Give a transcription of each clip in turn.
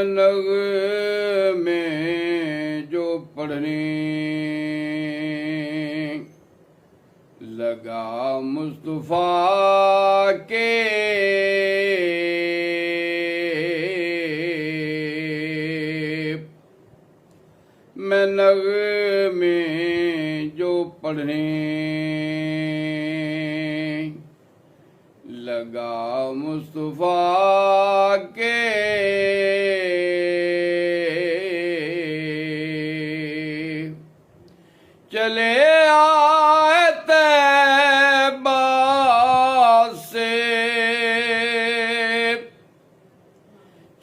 मैं नग़मे जो पढ़ने लगा मुस्तफा के, मैं नग़मे जो पढ़ने लगा मुस्तफा के, चले आए तैबा से,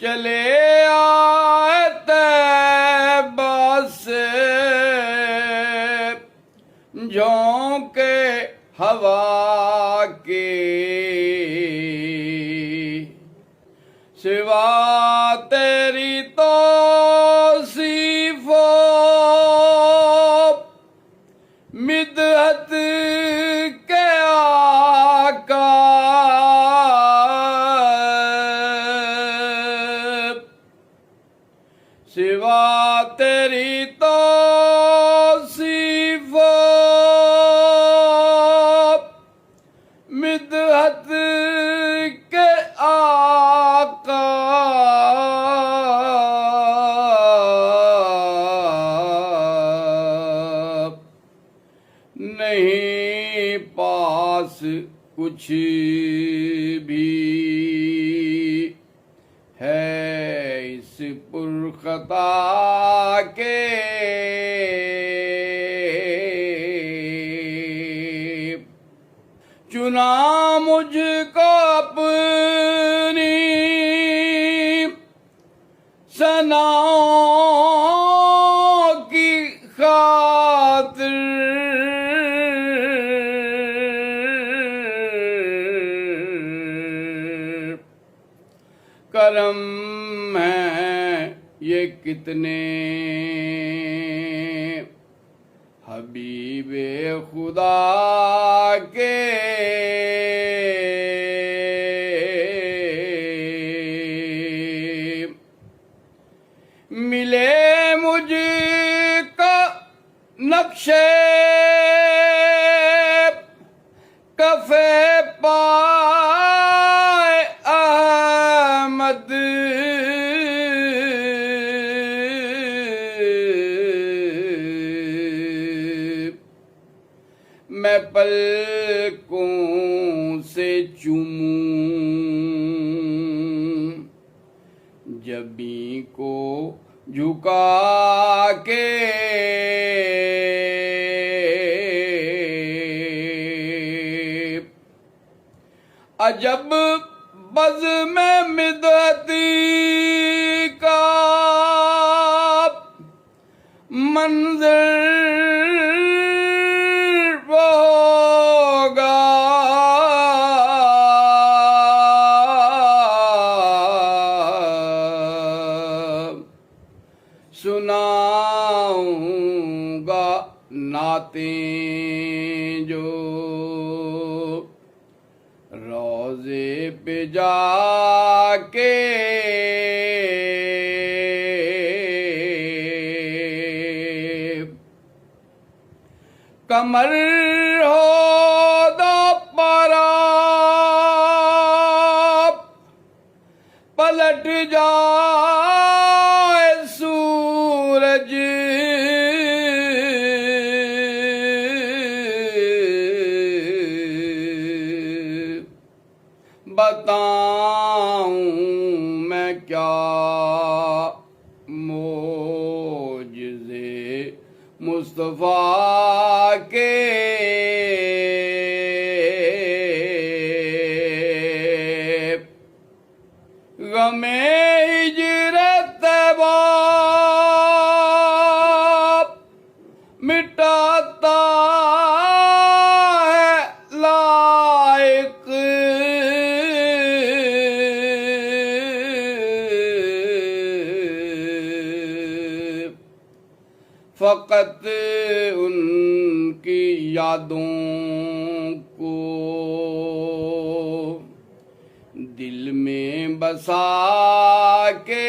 चले आए तैबा से, झोंके हवा के, सिवा तेरी तौसीफ़ो मिदहत के आका, सिवा तेरी तौसीफ़ो मिदहत के आका, नहीं पास कुछ भी है इस पुरखता के, चुना मुझको अपनी सनाओं की खातिर, करम है ये कितने हबीबे खुदा के, मिले मुझको नक्शे कफे पाए अहमद, मैं पलकों से चूमूं जबी को झुका के, अजब बज़ में मिदती का मंज़र होगा, सुनाऊंगा नातें जो रोज़े पे जाके, कमर हो दो परा पलट जाए सूरज, बताऊं मैं क्या मोजज़े मुस्तफा के, गमे हिजरत तैबा मिटाता है लायक, फ़क़त उनकी यादों को दिल में बसा के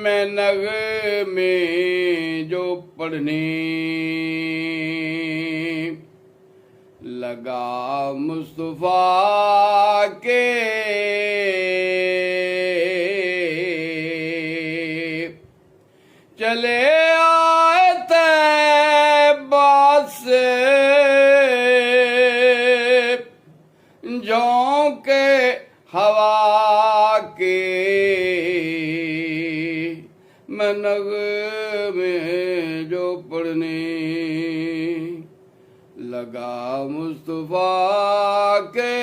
मैं नग़मे जो पढ़ने लगा मुस्तफा के चले आए तैबा से झोंके हवा के मैं नग़मे जो पढ़ने लगा मुस्तफा के